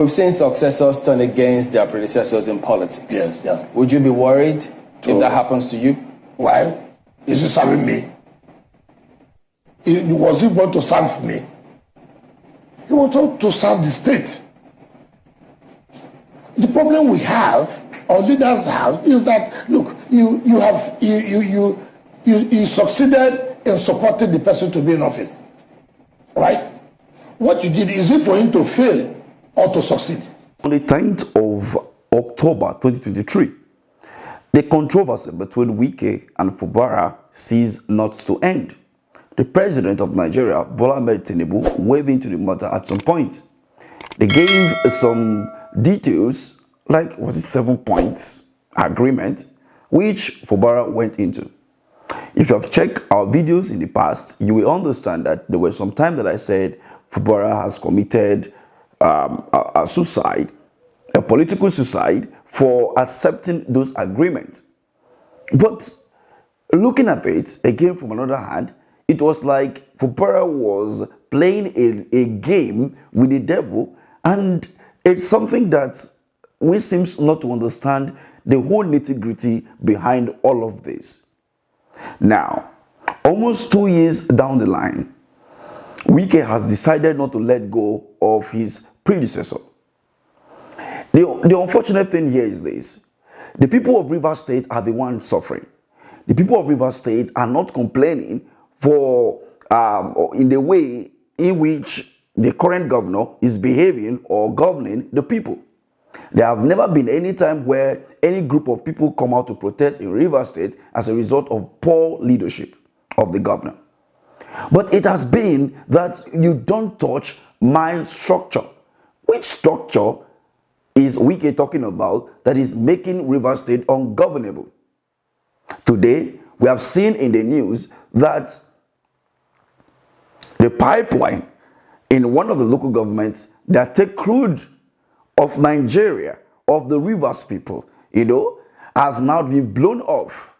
We've seen successors turn against their predecessors in politics. Yes, yeah. Would you be worried if that happens to you? Why? Is he serving me? Was he born to serve me? He was told to serve the state. The problem we have, or leaders have, is that look, you succeeded in supporting the person to be in office, right? What you did, is it for him to fail or to succeed? On the 10th of October 2023, the controversy between Wike and Fubara ceased not to end. The president of Nigeria, Bola Ahmed Tinubu, waved into the matter at some point. They gave some details, like, was it 7 points agreement, which Fubara went into. If you have checked our videos in the past, you will understand that there was some time that I said Fubara has committed a suicide, a political suicide, for accepting those agreements. But looking at it, again from another hand, it was like Fubara was playing a game with the devil, and it's something that we seem not to understand the whole nitty-gritty behind all of this. Now, almost 2 years down the line, Wike has decided not to let go of his predecessor. The unfortunate thing here is this: the people of Rivers State are the ones suffering. The people of Rivers State are not complaining for in the way in which the current governor is behaving or governing the people. There have never been any time where any group of people come out to protest in Rivers State as a result of poor leadership of the governor. But it has been that you don't touch my structure. Which structure is Wike talking about that is making Rivers State ungovernable? Today, we have seen in the news that the pipeline in one of the local governments that take crude of Nigeria, of the Rivers people, has now been blown off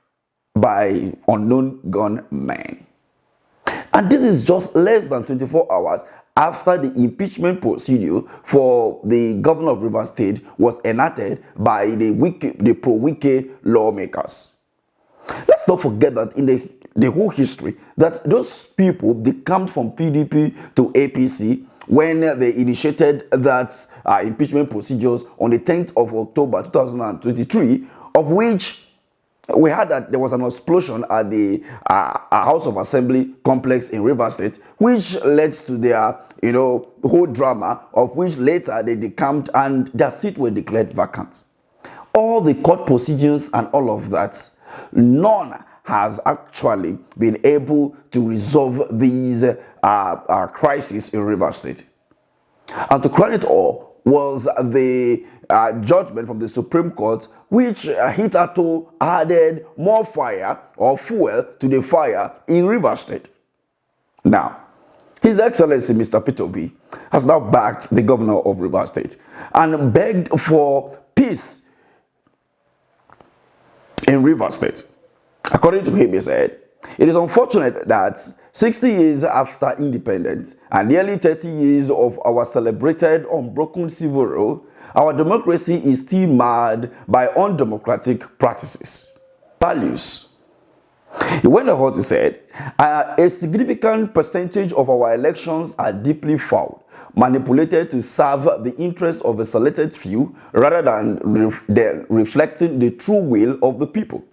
by unknown gunmen. And this is just less than 24 hours after the impeachment procedure for the governor of Rivers State was enacted by the pro-Wike lawmakers. Let's not forget that in the whole history, that those people, they come from PDP to APC when they initiated that impeachment procedures on the 10th of October 2023, of which we heard that there was an explosion at the House of Assembly complex in Rivers State, which led to their, whole drama, of which later they decamped and their seat were declared vacant. All the court procedures and all of that, none has actually been able to resolve these crises in Rivers State. And to crown it all was the judgment from the Supreme Court, which hitherto added more fire or fuel to the fire in Rivers State. Now, His Excellency Mr. Peter Obi has now backed the governor of Rivers State and begged for peace in Rivers State. According to him, he said, it is unfortunate that 60 years after independence and nearly 30 years of our celebrated unbroken civil rule, our democracy is still marred by undemocratic practices. Values. He went on to say, a significant percentage of our elections are deeply fouled, manipulated to serve the interests of a selected few rather than reflecting the true will of the people.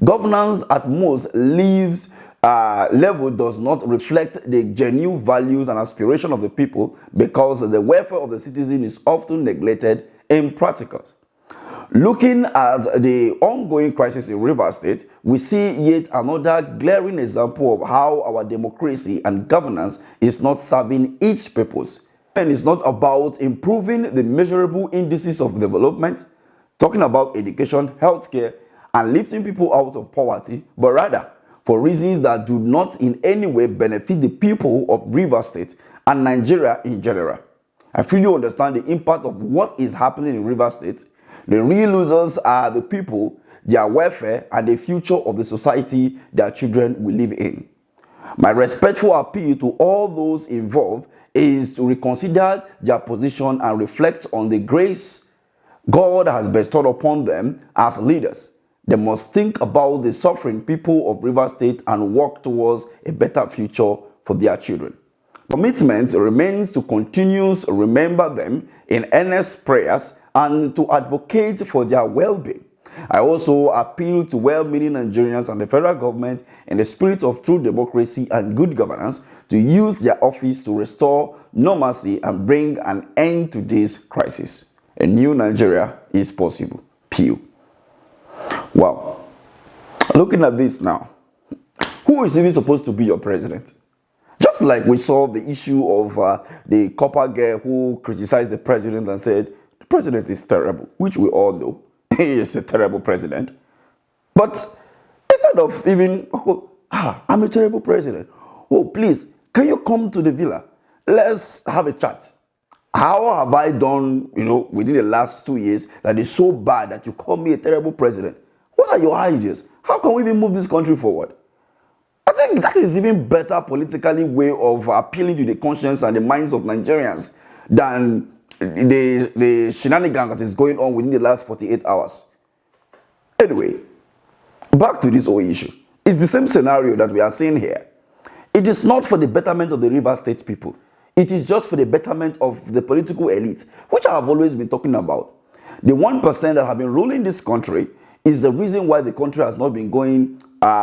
Governance at most level does not reflect the genuine values and aspirations of the people because the welfare of the citizen is often neglected in practice. Looking at the ongoing crisis in Rivers State, we see yet another glaring example of how our democracy and governance is not serving its purpose. And it's not about improving the measurable indices of development, talking about education, healthcare, and lifting people out of poverty, but rather for reasons that do not in any way benefit the people of Rivers State and Nigeria in general. I fully understand the impact of what is happening in Rivers State. The real losers are the people, their welfare, and the future of the society their children will live in. My respectful appeal to all those involved is to reconsider their position and reflect on the grace God has bestowed upon them as leaders. They must think about the suffering people of Rivers State and work towards a better future for their children. Commitment remains to continuously remember them in earnest prayers and to advocate for their well-being. I also appeal to well-meaning Nigerians and the federal government in the spirit of true democracy and good governance to use their office to restore normalcy and bring an end to this crisis. A new Nigeria is possible. Pew. Wow. Looking at this now, who is even supposed to be your president? Just like we saw the issue of the copper girl who criticized the president and said, the president is terrible, which we all know. He is a terrible president. But instead of even, I'm a terrible president. Oh, please, can you come to the villa? Let's have a chat. How have I done, within the last 2 years that is so bad that you call me a terrible president? What are your ideas? How can we even move this country forward? I think that is even better politically way of appealing to the conscience and the minds of Nigerians than the shenanigans that is going on within the last 48 hours. Anyway, back to this whole issue. It's the same scenario that we are seeing here. It is not for the betterment of the River State people. It is just for the betterment of the political elite, which I have always been talking about. The 1% that have been ruling this country is the reason why the country has not been going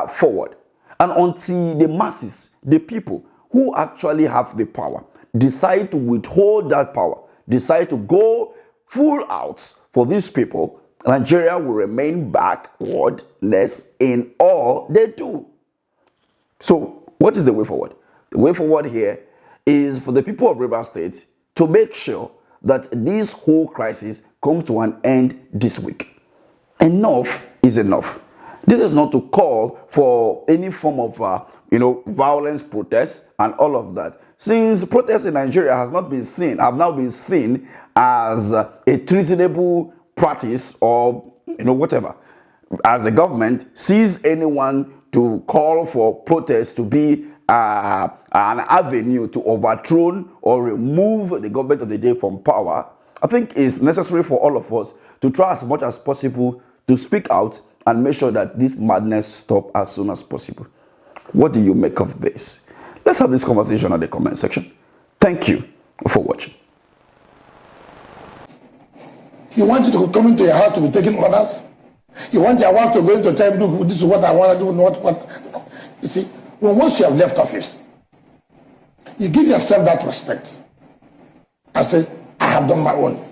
forward. And until the masses, the people who actually have the power, decide to withhold that power, decide to go full out for these people, Nigeria will remain backwardness in all they do. So, what is the way forward? The way forward here is for the people of Rivers State to make sure that this whole crisis comes to an end this week. Enough is enough. This is not to call for any form of, violence, protests, and all of that. Since protests in Nigeria have now been seen as a treasonable practice or, whatever. As the government sees anyone to call for protests to be an avenue to overthrow or remove the government of the day from power, I think it's necessary for all of us to try as much as possible to speak out and make sure that this madness stops as soon as possible. What do you make of this? Let's have this conversation in the comment section. Thank you for watching. You want you to come into your house to be taking orders? You want your wife to go into time, do this is what I want to do, not what. No. You see, once you have left office, you give yourself that respect. I say, I have done my own.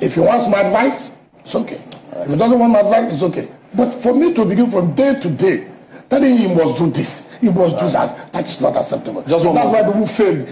If you want my advice, it's okay. If you don't want my advice, it's okay. But for me to begin from day to day, telling you must do this, you must do that, that is not acceptable. So that's why people fail.